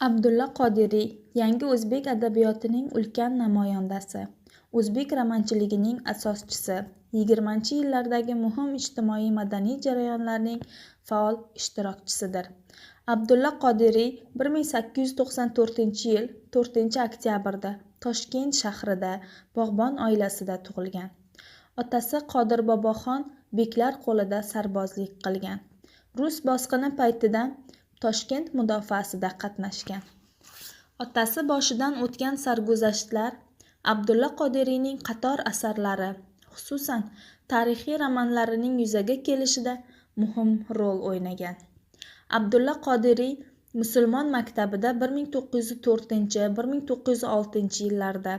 Abdulla Qodiriy yangi o'zbek adabiyotining ulkan namoyandasi, o'zbek romanchiligining asoschisi, 20-yillardagi muhim ijtimoiy-madaniy jarayonlarning faol ishtirokchisidir. Abdulla Qodiriy 1894-yil 4-oktyabrda Toshkent shahrida bog'bon oilasida tug'ilgan. Otasi Qodir Boboxon beklar qo'lida sarbozlik qilgan. Rus bosqini paytida Toshkent mudofaasida qatnashgan. Otasi boshidan o'tgan sarguzashtlar Abdulla Qodiriyning qator asarlari, xususan tarixiy romanlarining yuzaga kelishida muhim rol o'ynagan. Abdulla Qodiriy musulmon maktabida 1904-1906 yillarda,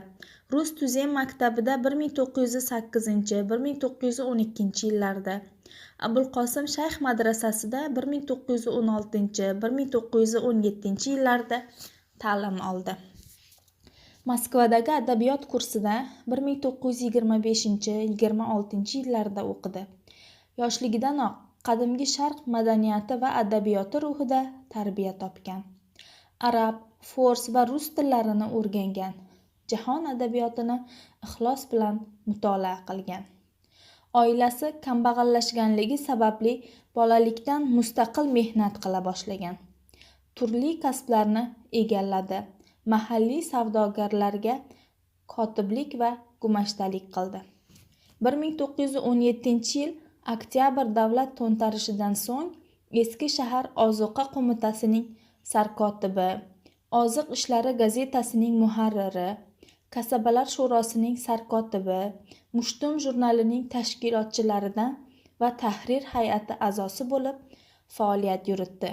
Rus tuzem maktabida 1908-1912 yillarda, Abulqosim Shayx madrasasida 1916-1917 yillarda ta'lim oldi. Moskvadagi adabiyot kursida 1925-26 yillarda o'qidi. Yoshligidanoq qadimgi sharq madaniyati va adabiyoti ruhida tarbiya topgan. Arab, fors va rus tillarini o'rgangan. Jahon adabiyotini ixlos bilan mutolaa qilgan. Oilasi kambag'allashganligi sababli bolalikdan mustaqil mehnat qila boshlagan. Turli kasblarni egalladi. Mahalliy savdogarlarga kotiblik va gumashtalik qildi. 1917-yil oktyabr davlat to'ntarishidan so'ng Eski shahar ozuqa qo'mitasining sarkotibi, Oziq ishlari gazetasining muharriri, Kasabalar shurosining sarkotibi, Mushtum jurnalining tashkilotchilaridan va tahrir hay'ati a'zosi bo'lib faoliyat yuritdi.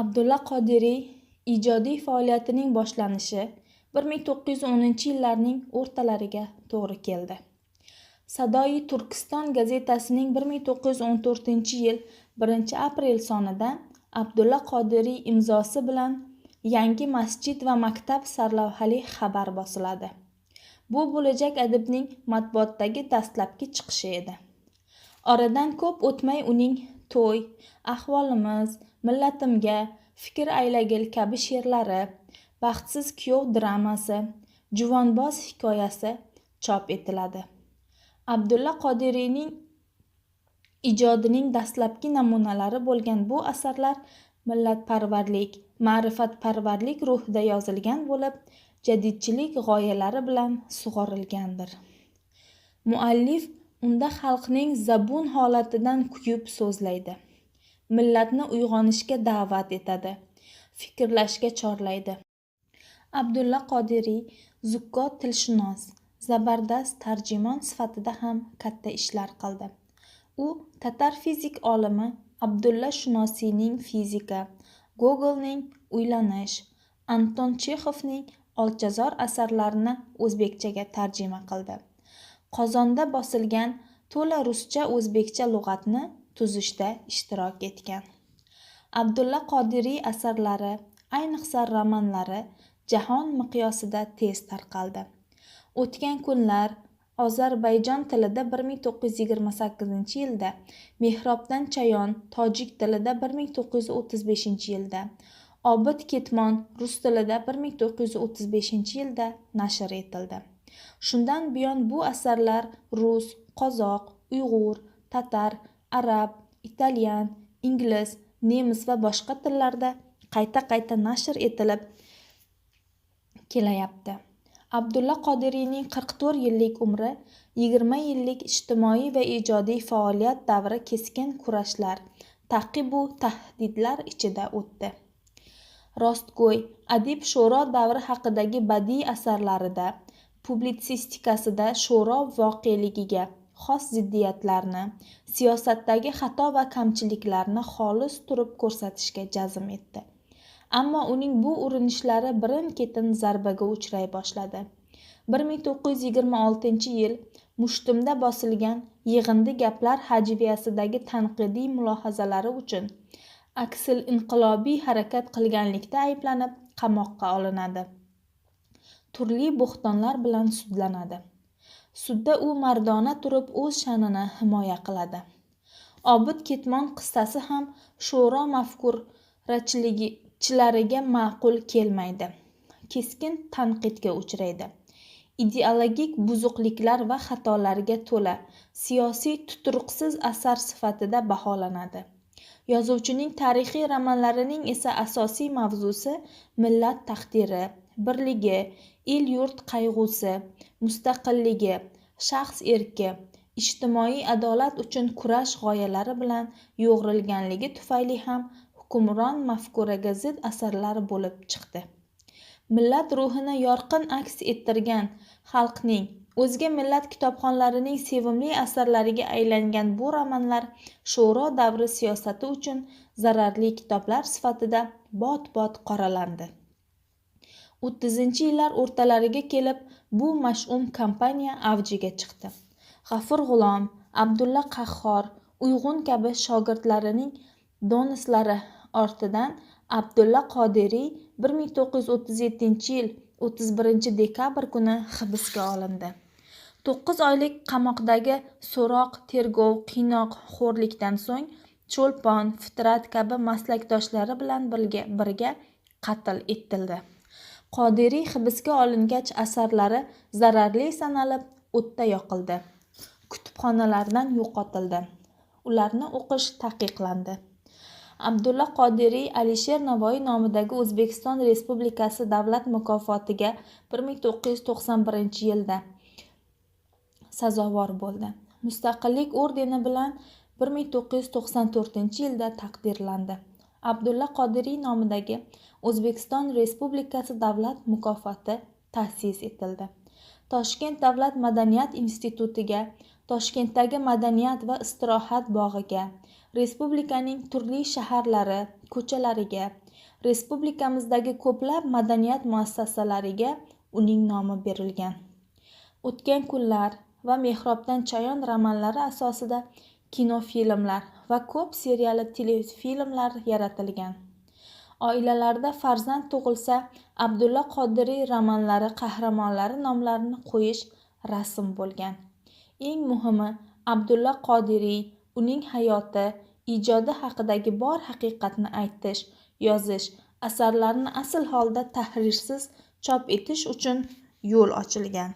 Abdulla Qodiriy ijodiy faoliyatining boshlanishi 1910-yillarning o'rtalariga to'g'ri keldi. Sadoi Turkiston gazetasining 1914-yil 1-aprel sonida Abdulla Qodiriy imzosi bilan yangi masjid va maktab sarlavhali xabar bosiladi. Bu bo'lajak adibning matbuotdagi dastlabki chiqishi edi. Oradan ko'p o'tmay uning To'y, Ahvolimiz, Millatimga, Fikr aylagil kabi she'rlari, Baxtsiz kuyov dramasi, Juvonboz hikoyasi chop etiladi. Abdulla Qodiriyning ijodining dastlabki namunalari bo'lgan bu asarlar millatparvarlik, ma'rifatparvarlik ruhida yozilgan bo'lib, jadidchilik g'oyalari bilan sug'orilgandir. Muallif unda xalqning zabun holatidan kuyib so'zlaydi. Millatni uyg'onishga da'vat etadi, fikrlashga chorlaydi. Abdulla Qodiriy zukko tilshunos, zabardast tarjimon sifatida ham katta ishlar qildi. U tatar fizik olimi Abdulla Shunosining fizika, Gogolning uylanish, Anton Chexovning Olchazor asarlarini o'zbekchaga tarjima qildi. Qozonda bosilgan to'la ruscha-o'zbekcha lug'atni tuzishda ishtirok etgan. Abdulla Qodiriy asarlari, ayniqsa romanlari, jahon miqyosida tez tarqaldi. O'tgan kunlar Ozarbayjon tilida 1928-yilda, Mehrobdan chayon tojik tilida 1935-yilda, Obid ketmon rus tilida 1935-yilda nashr etildi. Shundan buyon bu asarlar rus, qozoq, uyg'ur, tatar, arab, italyan, ingliz, nemis va boshqa tillarda qayta nashr etilib kelayapti. Abdulla Qodiriyning 44 yillik umri 20 yillik ijtimoiy va ijodiy faoliyat davri keskin kurashlar, ta'qib-u tahdidlar ichida o'tdi. Rostgo'y, adib sho'ro davri haqidagi badiiy asarlarida, publitsistikasida sho'ro voqeligiga xos ziddiyatlarni, siyosatdagi xato va kamchiliklarni xolis turib ko'rsatishga jazm etdi. Ammo uning bu urinishlari birin-ketin zarbaga uchray boshladi. 1926-yil Mushtumda bosilgan Yig'indi gaplar hajviyasidagi tanqidiy mulohazalari uchun aksil inqilobiy harakat qilganlikda ayblanib qamoqqa olinadi. Turli bo'xtonlar bilan sudlanadi. Sudda u mardona turib o'z sha'nini himoya qiladi. Obid ketmon qissasi ham sho'ro mafkurachiligi chilariga ma'qul kelmaydi, keskin tanqidga uchraydi, ideologik buzuqliklar va xatolarga to'la, siyosiy tuturuqsiz asar sifatida baholanadi. Yozuvchining tarixiy romanlarining esa asosiy mavzusi millat taqdiri, birligi, el-yurt qayg'usi, mustaqilligi, shaxs erki, ijtimoiy adolat uchun kurash g'oyalari bilan yo'g'rilganligi tufayli ham hukmron mafkuraga zid asarlar bo'lib chiqdi. Millat ruhini yorqin aks ettirgan, xalqning, o'zga millat kitobxonlarining sevimli asarlariga aylangan bu romanlar sho'ro davri siyosati uchun zararli kitoblar sifatida bot-bot qoralandi. 30-yillar o'rtalariga kelib bu mash'um kampaniya avjiga chiqdi. G'afur G'ulom, Abdulla Qahhor, Uyg'un kabi shogirdlarining donoslari ortidan Abdulla Qodiriy 1937-yil 31-dekabr kuni hibsga olindi. 9 oylik qamoqdagi so'roq, tergov, qiynoq, xo'rlikdan so'ng Cho'lpon, Fitrat kabi maslakdoshlari bilan birga qatl etildi. Qodiriy hibsga olingach asarlari zararli sanalib o'tda yoqildi. Kutubxonalardan yo'qotildi. Ularni o'qish taqiqlandi. Abdulla Qodiriy Alisher Navoiy nomidagi O'zbekiston Respublikasi davlat mukofotiga 1991-yilda sazovor bo'ldi. Mustaqillik ordeni bilan 1994-yilda taqdirlandi. Abdulla Qodiriy nomidagi O'zbekiston Respublikasi davlat mukofoti ta'sis etildi. Toshkent davlat madaniyat institutiga, Toshkentdagi madaniyat va istirohat bog'iga, respublikaning turli shaharlari, ko'chalariga, respublikamizdagi ko'plab madaniyat muassasalariga uning nomi berilgan. O'tgan kunlar va Mehrobdan chayon romanlari asosida kinofilmlar va ko'p seriyali telefilmlar yaratilgan. Oilalarda farzand tug'ilsa, Abdulla Qodiriy romanlari qahramonlari nomlarini qo'yish rasm bo'lgan. Eng muhimi, Abdulla Qodiriy uning hayoti, ijodi haqidagi bor haqiqatni aytish, yozish, asarlarni asl holda tahrirsiz chop etish uchun yo'l ochilgan.